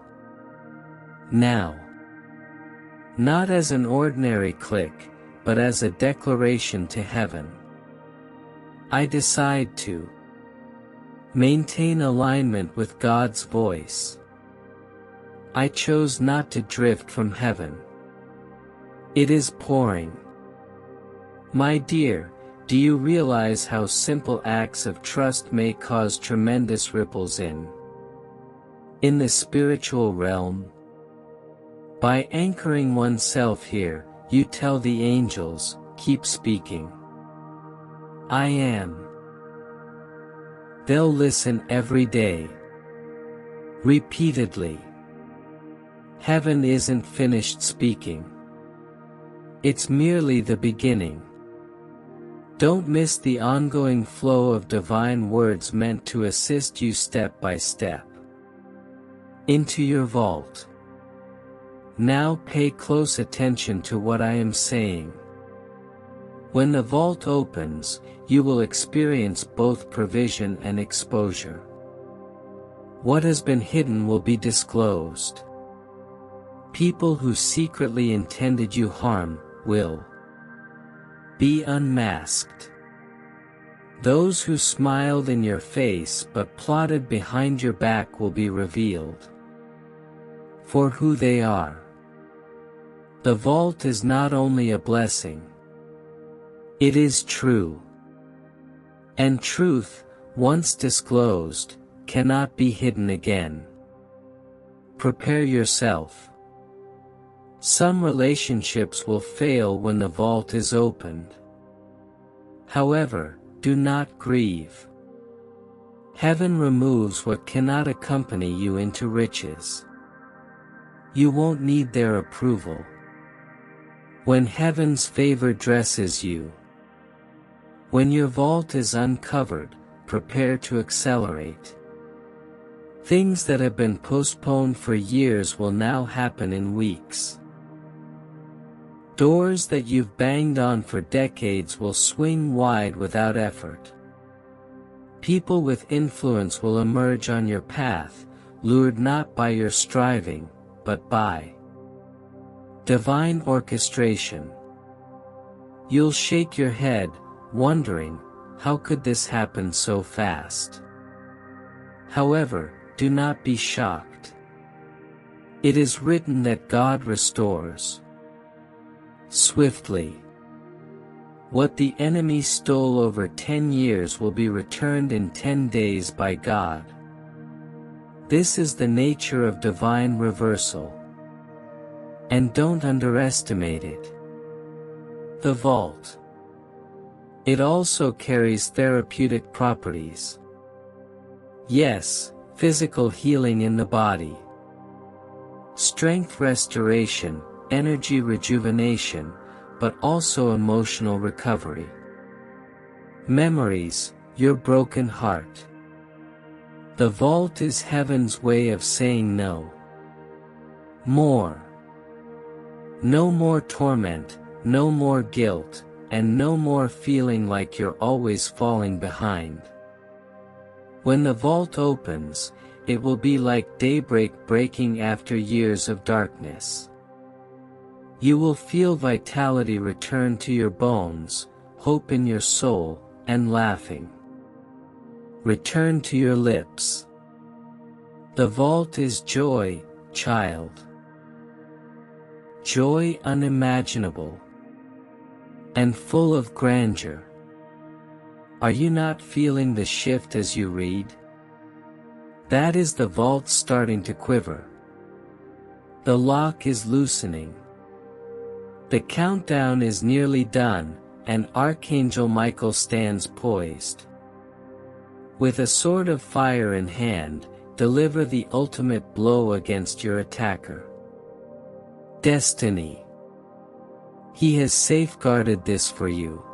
Now. Not as an ordinary click, but as a declaration to heaven. I decide to maintain alignment with God's voice. I chose not to drift from heaven. It is pouring. My dear, do you realize how simple acts of trust may cause tremendous ripples in the spiritual realm? By anchoring oneself here, you tell the angels, keep speaking. I am. They'll listen every day. Repeatedly. Heaven isn't finished speaking. It's merely the beginning. Don't miss the ongoing flow of divine words meant to assist you step by step into your vault. Now pay close attention to what I am saying. When the vault opens, you will experience both provision and exposure. What has been hidden will be disclosed. People who secretly intended you harm will be unmasked. Those who smiled in your face but plotted behind your back will be revealed for who they are. The vault is not only a blessing, it is true. And truth, once disclosed, cannot be hidden again. Prepare yourself. Some relationships will fail when the vault is opened. However, do not grieve. Heaven removes what cannot accompany you into riches. You won't need their approval. When heaven's favor dresses you. When your vault is uncovered, prepare to accelerate. Things that have been postponed for years will now happen in weeks. Doors that you've banged on for decades will swing wide without effort. People with influence will emerge on your path, lured not by your striving, but by divine orchestration. You'll shake your head, wondering, how could this happen so fast? However, do not be shocked. It is written that God restores swiftly. What the enemy stole over 10 years will be returned in 10 days by God. This is the nature of divine reversal. And don't underestimate it. The vault. It also carries therapeutic properties. Yes, physical healing in the body. Strength restoration, energy rejuvenation, but also emotional recovery. Memories, your broken heart. The vault is heaven's way of saying no. More. No more torment, no more guilt, and no more feeling like you're always falling behind. When the vault opens, it will be like daybreak breaking after years of darkness. You will feel vitality return to your bones, hope in your soul, and laughing return to your lips. The vault is joy, child. Joy unimaginable and full of grandeur. Are you not feeling the shift as you read? That is the vault starting to quiver. The lock is loosening. The countdown is nearly done, and Archangel Michael stands poised. With a sword of fire in hand, deliver the ultimate blow against your attacker. Destiny. He has safeguarded this for you.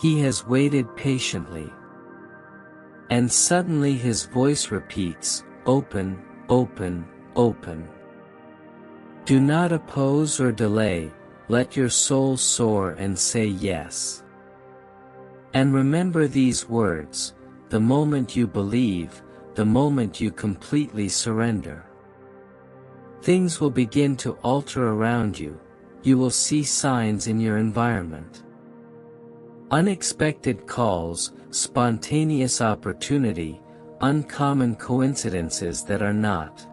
He has waited patiently. And suddenly his voice repeats, open, open, open. Do not oppose or delay, let your soul soar and say yes. And remember these words, the moment you believe, the moment you completely surrender. Things will begin to alter around you, you will see signs in your environment. Unexpected calls, spontaneous opportunity, uncommon coincidences that are not.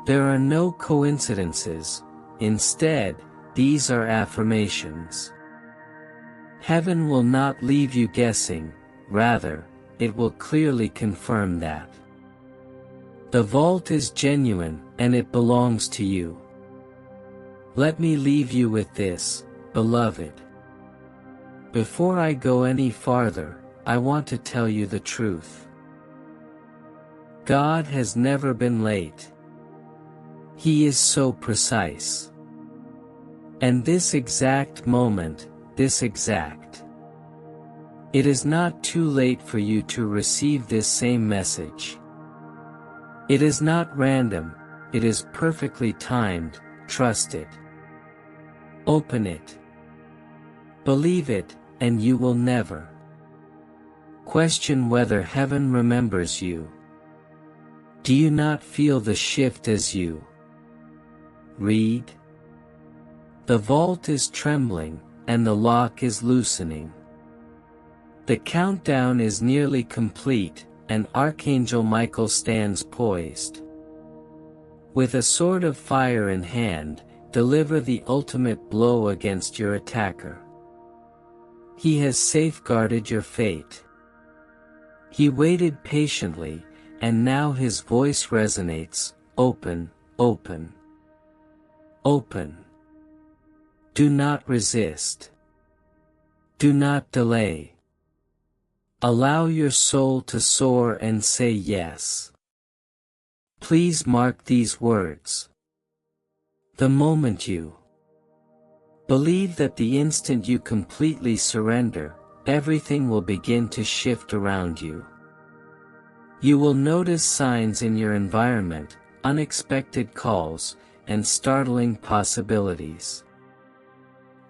There are no coincidences, instead, these are affirmations. Heaven will not leave you guessing, rather, it will clearly confirm that. The vault is genuine, and it belongs to you. Let me leave you with this, beloved. Before I go any farther, I want to tell you the truth. God has never been late. He is so precise. And this exact moment, this exact. It is not too late for you to receive this same message. It is not random, it is perfectly timed. Trust it. Open it. Believe it, and you will never question whether heaven remembers you. Do you not feel the shift as you read? The vault is trembling, and the lock is loosening. The countdown is nearly complete, and Archangel Michael stands poised. With a sword of fire in hand, deliver the ultimate blow against your attacker. He has safeguarded your fate. He waited patiently, and now his voice resonates. Open, open, open. Do not resist. Do not delay. Allow your soul to soar and say yes. Please mark these words. The moment you believe that the instant you completely surrender, everything will begin to shift around you. You will notice signs in your environment, unexpected calls, and startling possibilities.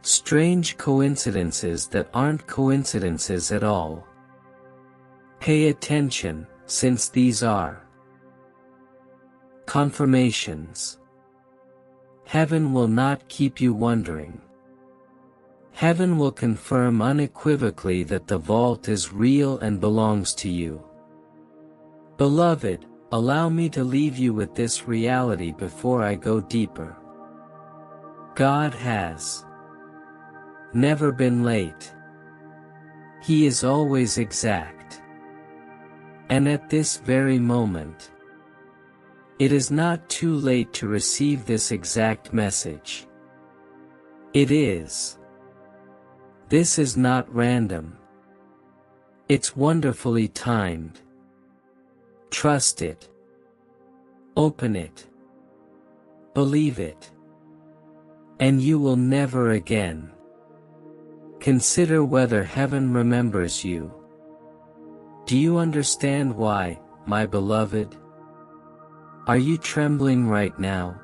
Strange coincidences that aren't coincidences at all. Pay attention, since these are confirmations. Heaven will not keep you wondering. Heaven will confirm unequivocally that the vault is real and belongs to you. Beloved, allow me to leave you with this reality before I go deeper. God has never been late. He is always exact. And at this very moment, it is not too late to receive this exact message. It is. This is not random. It's wonderfully timed. Trust it. Open it. Believe it. And you will never again consider whether heaven remembers you. Do you understand why, my beloved? Are you trembling right now?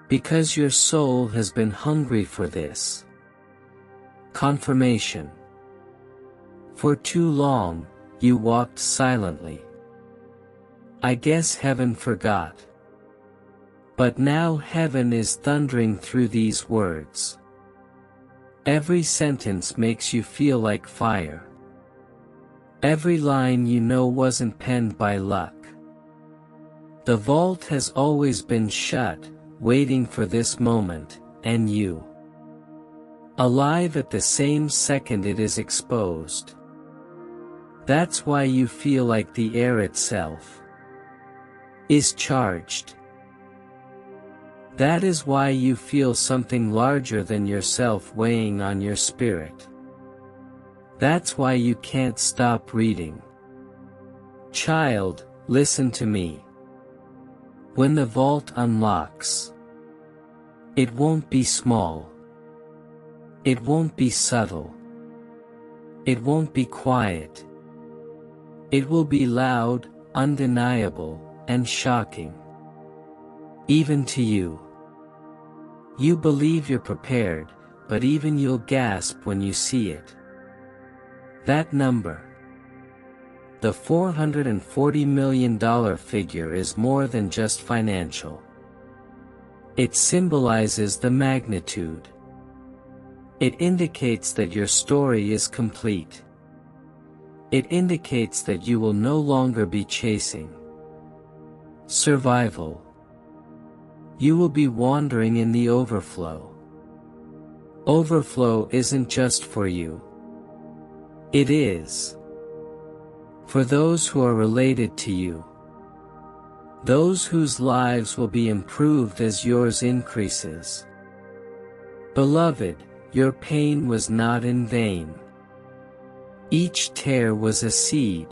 Because your soul has been hungry for this confirmation. For too long, you walked silently. I guess heaven forgot. But now heaven is thundering through these words. Every sentence makes you feel like fire. Every line you know wasn't penned by luck. The vault has always been shut, waiting for this moment, and you alive at the same second it is exposed. That's why you feel like the air itself is charged. That is why you feel something larger than yourself weighing on your spirit. That's why you can't stop reading. Child, listen to me. When the vault unlocks, it won't be small. It won't be subtle. It won't be quiet. It will be loud, undeniable, and shocking. Even to you. You believe you're prepared, but even you'll gasp when you see it. That number, the $440 million figure, is more than just financial. It symbolizes the magnitude. It indicates that your story is complete. It indicates that you will no longer be chasing survival. You will be wandering in the overflow. Overflow isn't just for you. It is for those who are related to you. Those whose lives will be improved as yours increases. Beloved, your pain was not in vain. Each tear was a seed.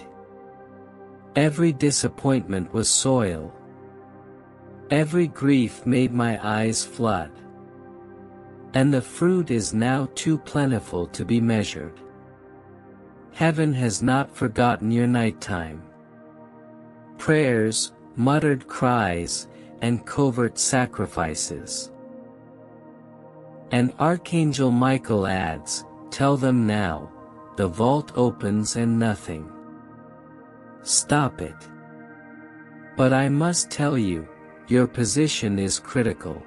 Every disappointment was soil. Every grief made my eyes flood. and the fruit is now too plentiful to be measured. Heaven has not forgotten your nighttime prayers, muttered cries, and covert sacrifices. And Archangel Michael adds, "Tell them now, the vault opens and nothing. Stop it." But I must tell you, your position is critical.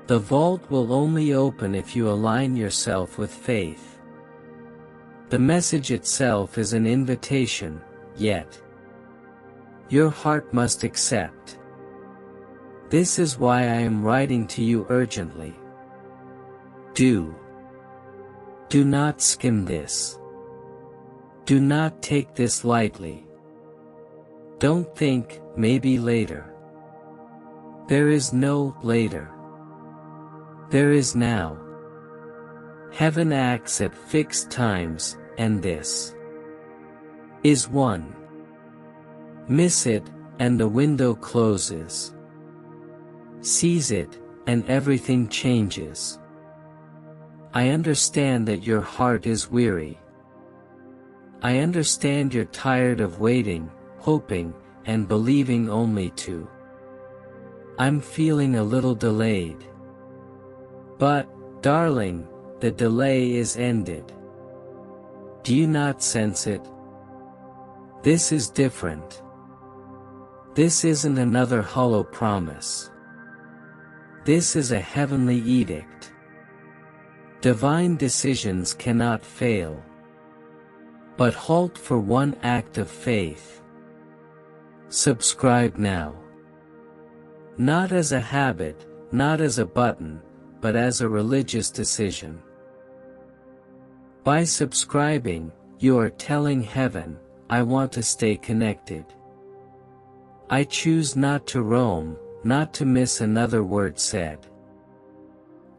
The vault will only open if you align yourself with faith. The message itself is an invitation, yet your heart must accept. This is why I am writing to you urgently. Do not skim this. Do not take this lightly. Don't think, maybe later. There is no later. There is now. Heaven acts at fixed times, and this is one. Miss it, and the window closes. Seize it, and everything changes. I understand that your heart is weary. I understand you're tired of waiting, hoping, and believing only to. I'm feeling a little delayed. But, darling, the delay is ended. Do you not sense it? This is different. This isn't another hollow promise. This is a heavenly edict. Divine decisions cannot fail. But halt for one act of faith. Subscribe now. Not as a habit, not as a button, but as a religious decision. By subscribing, you are telling heaven, I want to stay connected. I choose not to roam, not to miss another word said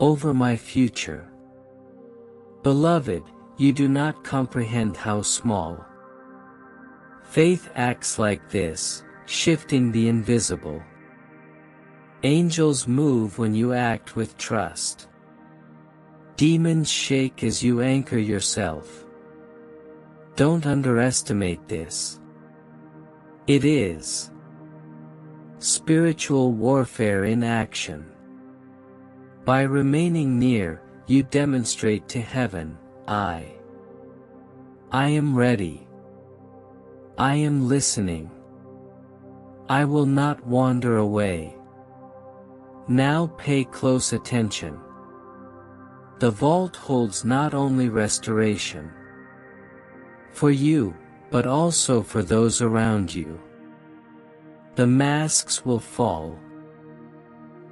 over my future. Beloved, you do not comprehend how small faith acts like this, shifting the invisible. Angels move when you act with trust. Demons shake as you anchor yourself. Don't underestimate this. It is spiritual warfare in action. By remaining near, you demonstrate to heaven, I am ready. I am listening. I will not wander away. Now pay close attention. The vault holds not only restoration for you, but also for those around you. The masks will fall.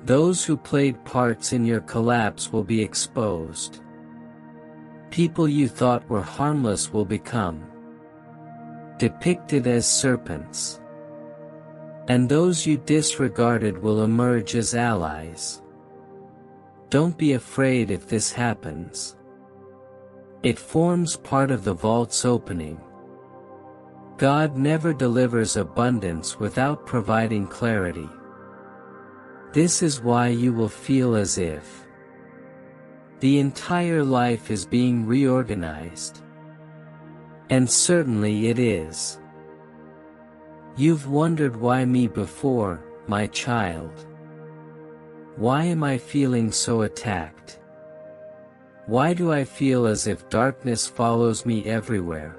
Those who played parts in your collapse will be exposed. People you thought were harmless will become depicted as serpents. And those you disregarded will emerge as allies. Don't be afraid if this happens. It forms part of the vault's opening. God never delivers abundance without providing clarity. This is why you will feel as if the entire life is being reorganized. And certainly it is. You've wondered why me before, my child. Why am I feeling so attacked? Why do I feel as if darkness follows me everywhere?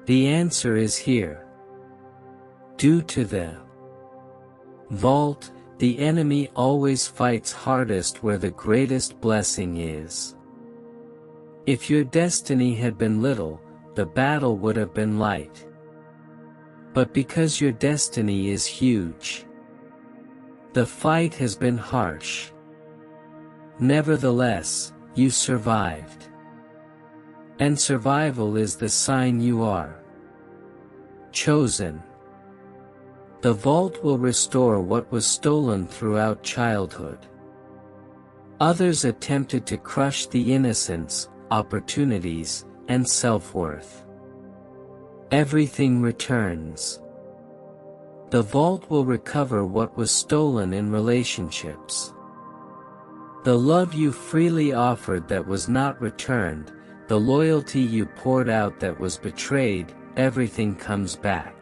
The answer is here. Due to the vault, the enemy always fights hardest where the greatest blessing is. If your destiny had been little, the battle would have been light. But because your destiny is huge, the fight has been harsh. Nevertheless, you survived. And survival is the sign you are chosen. The vault will restore what was stolen throughout childhood. Others attempted to crush the innocence, opportunities, and self-worth. Everything returns. The vault will recover what was stolen in relationships. The love you freely offered that was not returned, the loyalty you poured out that was betrayed, everything comes back.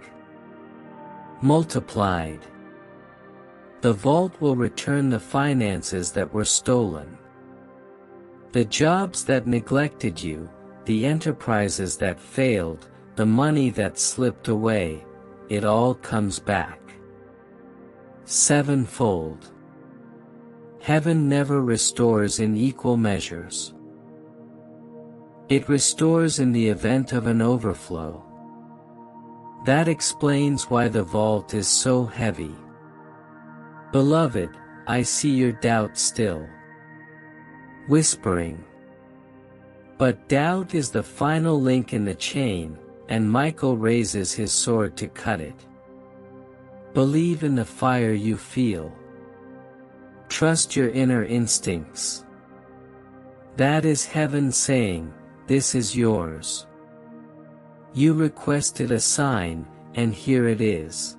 Multiplied. The vault will return the finances that were stolen. The jobs that neglected you, the enterprises that failed, the money that slipped away, it all comes back. Sevenfold. Heaven never restores in equal measures. It restores in the event of an overflow. That explains why the vault is so heavy. Beloved, I see your doubt still. Whispering. But doubt is the final link in the chain, and Michael raises his sword to cut it. Believe in the fire you feel. Trust your inner instincts. That is heaven saying, this is yours. You requested a sign, and here it is.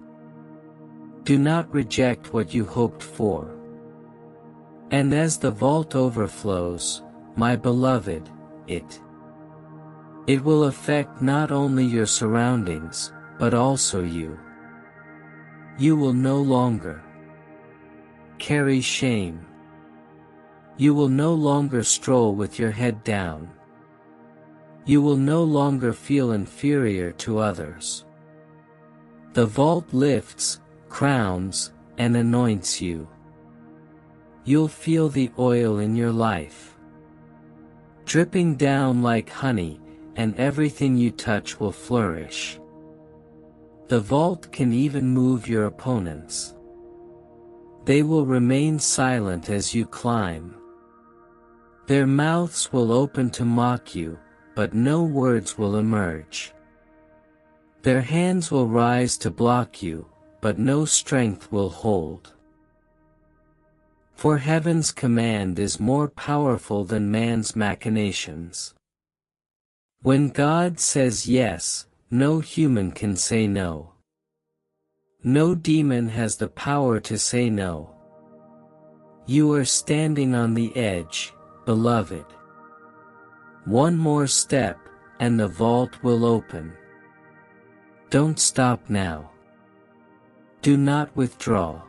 Do not reject what you hoped for. And as the vault overflows, my beloved, it will affect not only your surroundings, but also you. You will no longer carry shame. You will no longer stroll with your head down. You will no longer feel inferior to others. The vault lifts, crowns, and anoints you. You'll feel the oil in your life dripping down like honey, and everything you touch will flourish. The vault can even move your opponents. They will remain silent as you climb. Their mouths will open to mock you, but no words will emerge. Their hands will rise to block you, but no strength will hold. For heaven's command is more powerful than man's machinations. When God says yes, no human can say no. No demon has the power to say no. You are standing on the edge, beloved. One more step, and the vault will open. Don't stop now. Do not withdraw.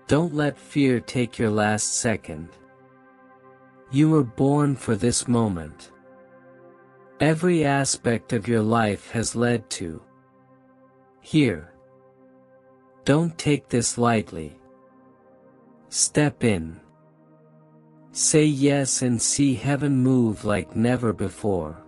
Don't let fear take your last second. You were born for this moment. Every aspect of your life has led to here. Don't take this lightly. Step in. Say yes and see heaven move like never before.